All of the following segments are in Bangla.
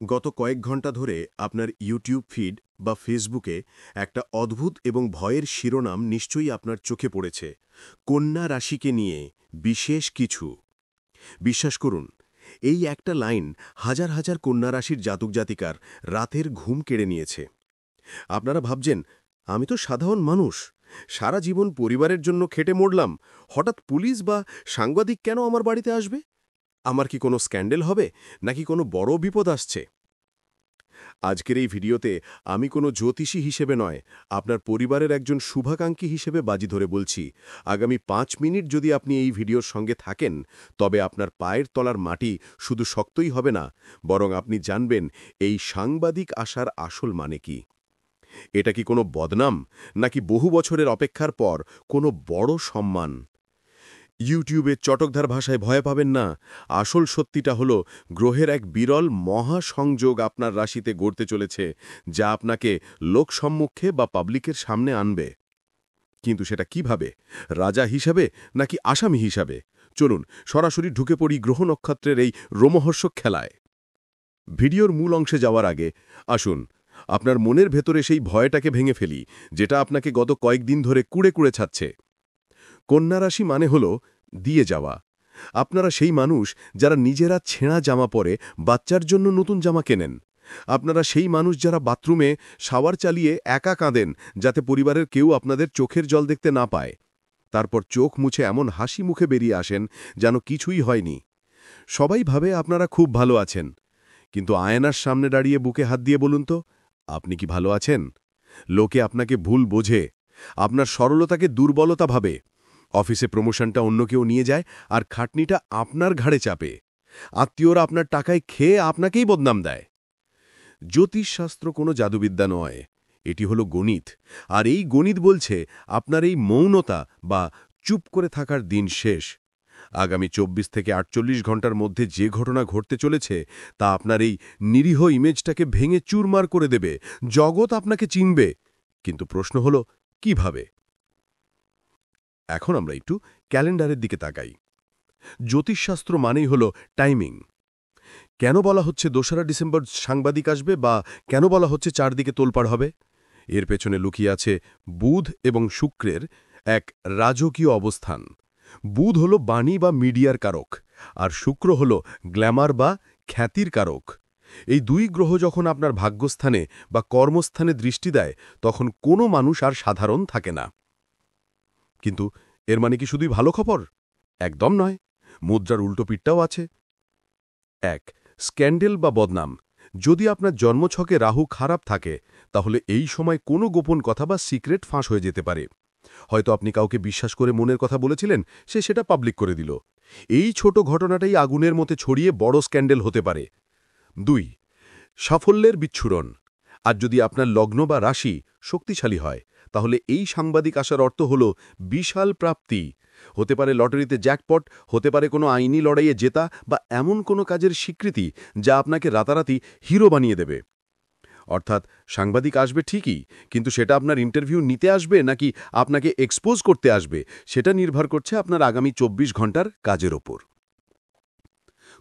গত কয়েক ঘন্টা ধরে আপনার ইউটিউব ফিড বা ফেসবুকে একটা অদ্ভুত এবং ভয়ের শিরোনাম নিশ্চয়ই আপনার চোখে পড়েছে। কন্যা রাশিকে নিয়ে বিশেষ কিছু। বিশ্বাস করুন, এই একটা লাইন হাজার হাজার কন্যা রাশির জাতক জাতিকার রাতের ঘুম কেড়ে নিয়েছে। আপনারা ভাবছেন, আমি তো সাধারণ মানুষ, সারা জীবন পরিবারের জন্য খেটে মরলাম, হঠাৎ পুলিশ বা সাংবাদিক কেন আমার বাড়িতে আসবে? আমার কি কোনো স্ক্যান্ডেল হবে, নাকি কোনো বড় বিপদ আসছে? আজকের এই ভিডিওতে আমি কোনো জ্যোতিষী হিসেবে নয়, আপনার পরিবারের একজন শুভাকাঙ্ক্ষী হিসেবে বাজি ধরে বলছি, আগামী ৫ মিনিট যদি আপনি এই ভিডিওর সঙ্গে থাকেন, তবে আপনার পায়ের তলার মাটি শুধু শক্তই হবে না, বরং আপনি জানবেন এই সাংবাদিক আসার আসল মানে কি। এটা কি কোনো বদনাম, নাকি বহু বছরের অপেক্ষার পর কোনো বড় সম্মান? ইউটিউবের চটকদার ভাষায় ভয় পাবেন না। আসল সত্যিটা হলো, গ্রহের এক বিরল মহাসংযোগ আপনার রাশিতে গড়তে চলেছে, যা আপনাকে লোকসম্মুখে বা পাবলিকের সামনে আনবে। কিন্তু সেটা কিভাবে? রাজা হিসাবে নাকি আসামি হিসাবে? চলুন সরাসরি ঢুকে পড়ি গ্রহ নক্ষত্রের এই রোমহর্ষক খেলায়। ভিডিওর মূল অংশে যাওয়ার আগে আসুন আপনার মনের ভেতরে সেই ভয়টাকে ভেঙে ফেলি, যেটা আপনাকে গত কয়েকদিন ধরে কুড়ে কুড়ে ছাড়ছে। কন্যা রাশি মানে হল দিয়ে যাওয়া। আপনারা সেই মানুষ যারা নিজেরা ছেঁড়া জামা পরে বাচ্চার জন্য নতুন জামা কেনেন। আপনারা সেই মানুষ যারা বাথরুমে শাওয়ার চালিয়ে একা কাঁদেন, যাতে পরিবারের কেউ আপনাদের চোখের জল দেখতে না পায়। তারপর চোখ মুছে এমন হাসি মুখে বেরিয়ে আসেন যেন কিছুই হয়নি। সবাই ভাবে আপনারা খুব ভালো আছেন, কিন্তু আয়নার সামনে দাঁড়িয়ে বুকে হাত দিয়ে বলুন তো, আপনি কি ভালো আছেন? লোকে আপনাকে ভুল বোঝে, আপনার সরলতাকে দুর্বলতা ভাবে। অফিসে প্রমোশনটা অন্য কেউ নিয়ে যায়, আর খাটনিটা আপনার ঘাড়ে চাপে। আত্মীয়রা আপনার টাকায় খেয়ে আপনাকেই বদনাম দেয়। জ্যোতিষশাস্ত্র কোনো জাদুবিদ্যা নয়, এটি হলো গণিত। আর এই গণিত বলছে আপনার এই মৌনতা বা চুপ করে থাকার দিন শেষ। আগামী ২৪ থেকে ৪৮ ঘন্টার মধ্যে যে ঘটনা ঘটতে চলেছে, তা আপনার এই নিরীহ ইমেজটাকে ভেঙে চুরমার করে দেবে। জগৎ আপনাকে চিনবে, কিন্তু প্রশ্ন হলো কিভাবে? এখন আমরা একটু ক্যালেন্ডারের দিকে তাকাই। জ্যোতিষশাস্ত্র মানেই হল টাইমিং। কেন বলা হচ্ছে ২রা ডিসেম্বর সাংবাদিক আসবে, বা কেন বলা হচ্ছে চারদিকে তোলপাড় হবে? এর পেছনে লুকিয়ে আছে বুধ এবং শুক্রের এক রাজকীয় অবস্থান। বুধ হল বাণী বা মিডিয়ার কারক, আর শুক্র হল গ্ল্যামার বা খ্যাতির কারক। এই দুই গ্রহ যখন আপনার ভাগ্যস্থানে বা কর্মস্থানে দৃষ্টি দেয়, তখন কোনো মানুষ আর সাধারণ থাকে না। কিন্তু এর মানে কি শুধুই ভালো খবর? একদম নয়, মুদ্রার উল্টো পিঠটাও আছে। ১. স্ক্যান্ডেল বা বদনাম। যদি আপনার জন্মছকে রাহু খারাপ থাকে, তাহলে এই সময় কোনো গোপন কথা বা সিক্রেট ফাঁস হয়ে যেতে পারে। হয়তো আপনি কাউকে বিশ্বাস করে মনের কথা বলেছিলেন, সে সেটা পাবলিক করে দিল। এই ছোট ঘটনাটাই আগুনের মতো ছড়িয়ে বড় স্ক্যান্ডেল হতে পারে। ২. সাফল্যের বিচ্ছুরণ। আর যদি আপনার লগ্ন বা রাশি শক্তিশালী হয়, তাহলে এই সাংবাদিক আসার অর্থ হল বিশাল প্রাপ্তি। হতে পারে লটারিতে জ্যাকপট, হতে পারে কোনো আইনি লড়াইয়ে জেতা, বা এমন কোনো কাজের স্বীকৃতি যা আপনাকে রাতারাতি হিরো বানিয়ে দেবে। অর্থাৎ সাংবাদিক আসবে ঠিকই, কিন্তু সেটা আপনার ইন্টারভিউ নিতে আসবে নাকি আপনাকে এক্সপোজ করতে আসবে, সেটা নির্ভর করছে আপনার আগামী ২৪ ঘন্টার কাজের ওপর।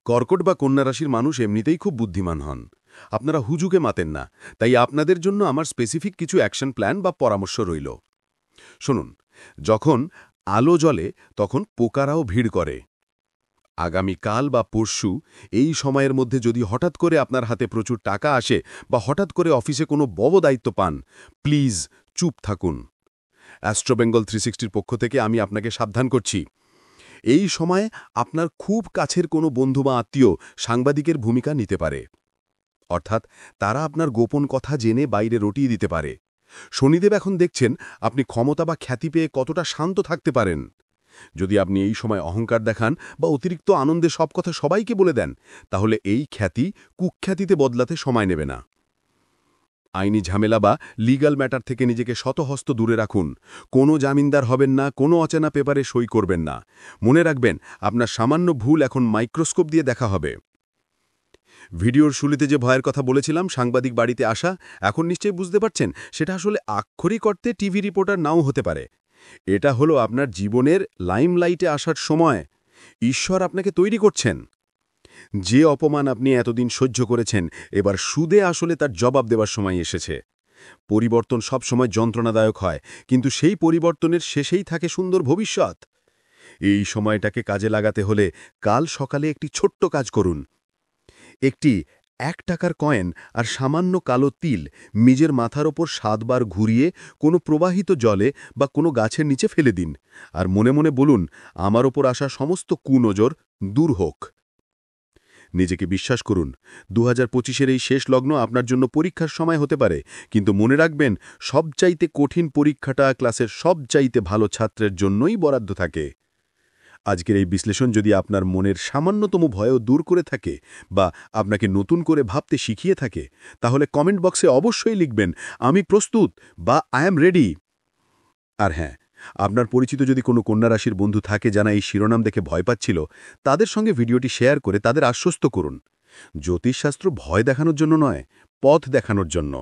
কর্কট বা কন্যা রাশির মানুষ এমনিতেই খুব বুদ্ধিমান হন। আপনারা হুজুগে মাতেন না, তাই আপনাদের জন্য আমার স্পেসিফিক কিছু অ্যাকশন প্ল্যান বা পরামর্শ রইল। শুনুন, যখন আলো জ্বলে তখন পোকারাও ভিড় করে। আগামীকাল বা পরশু এই সময়ের মধ্যে যদি হঠাৎ করে আপনার হাতে প্রচুর টাকা আসে, বা হঠাৎ করে অফিসে কোনো বড় দায়িত্ব পান, প্লিজ চুপ থাকুন। অ্যাস্ট্রোবেঙ্গল 360-র পক্ষ থেকে আমি আপনাকে সাবধান করছি। এই সময়ে আপনার খুব কাছের কোনো বন্ধু বা আত্মীয় সাংবাদিকের ভূমিকা নিতে পারে। অর্থাৎ তারা আপনার গোপন কথা জেনে বাইরে রটিয়ে দিতে পারে। শনিদেব এখন দেখছেন আপনি ক্ষমতা বা খ্যাতি পেয়ে কতটা শান্ত থাকতে পারেন। যদি আপনি এই সময় অহংকার দেখান বা অতিরিক্ত আনন্দে সব কথা সবাইকে বলে দেন, তাহলে এই খ্যাতি কুখ্যাতিতে বদলাতে সময় নেবে না। আইনি ঝামেলা বা লিগ্যাল ম্যাটার থেকে নিজেকে শতহস্ত দূরে রাখুন। কোনো জামিনদার হবেন না, কোনো অচেনা পেপারে সই করবেন না। মনে রাখবেন, আপনার সামান্য ভুল এখন মাইক্রোস্কোপ দিয়ে দেখা হবে। ভিডিওর শুরুতে যে ভয়ের কথা বলেছিলাম, সাংবাদিক বাড়িতে আসা, এখন নিশ্চয়ই বুঝতে পারছেন সেটা আসলে আক্ষরিক অর্থে টিভি রিপোর্টার নাও হতে পারে। এটা হলো আপনার জীবনের লাইমলাইটে আসার সময়। ঈশ্বর আপনাকে তৈরি করছেন। যে অপমান আপনি এতদিন সহ্য করেছেন, এবার সুদে আসলে তার জবাব দেওয়ার সময় এসেছে। পরিবর্তন সবসময় যন্ত্রণাদায়ক হয়, কিন্তু সেই পরিবর্তনের শেষেই থাকে সুন্দর ভবিষ্যৎ। এই সময়টাকে কাজে লাগাতে হলে কাল সকালে একটি ছোট্ট কাজ করুন। একটি ১ টাকার কয়েন আর সামান্য কালো তিল নিজের মাথার ওপর ৭ বার ঘুরিয়ে কোনো প্রবাহিত জলে বা কোনো গাছের নিচে ফেলে দিন, আর মনে মনে বলুন, আমার ওপর আসা সমস্ত কুনজর দূর হোক। নিজেকে বিশ্বাস করুন, ২০২৫-এর এই শেষ লগ্ন আপনার জন্য পরীক্ষার সময় হতে পারে, কিন্তু মনে রাখবেন, সবচাইতে কঠিন পরীক্ষাটা ক্লাসের সবচাইতে ভালো ছাত্রের জন্যই বরাদ্দ থাকে। আজকের এই বিশ্লেষণ যদি আপনার মনের সামান্যতম ভয়ও দূর করে থাকে বা আপনাকে নতুন করে ভাবতে শিখিয়ে থাকে, তাহলে কমেন্ট বক্সে অবশ্যই লিখবেন, আমি প্রস্তুত বা আই অ্যাম রেডি। আর হ্যাঁ, আপনার পরিচিত যদি কোনো কন্যা রাশির বন্ধু থাকে যারা এই শিরোনাম দেখে ভয় পাচ্ছিল, তাদের সঙ্গে ভিডিওটি শেয়ার করে তাদের আশ্বস্ত করুন। জ্যোতিষশাস্ত্র ভয় দেখানোর জন্য নয়, পথ দেখানোর জন্য।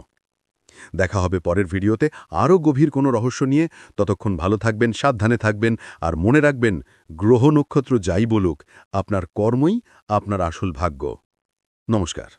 দেখা হবে পরের ভিডিওতে আরও গভীর কোনো রহস্য নিয়ে। ততক্ষণ ভালো থাকবেন, সাবধানে থাকবেন, আর মনে রাখবেন, গ্রহ নক্ষত্র যাই বলুক, আপনার কর্মই আপনার আসল ভাগ্য। নমস্কার।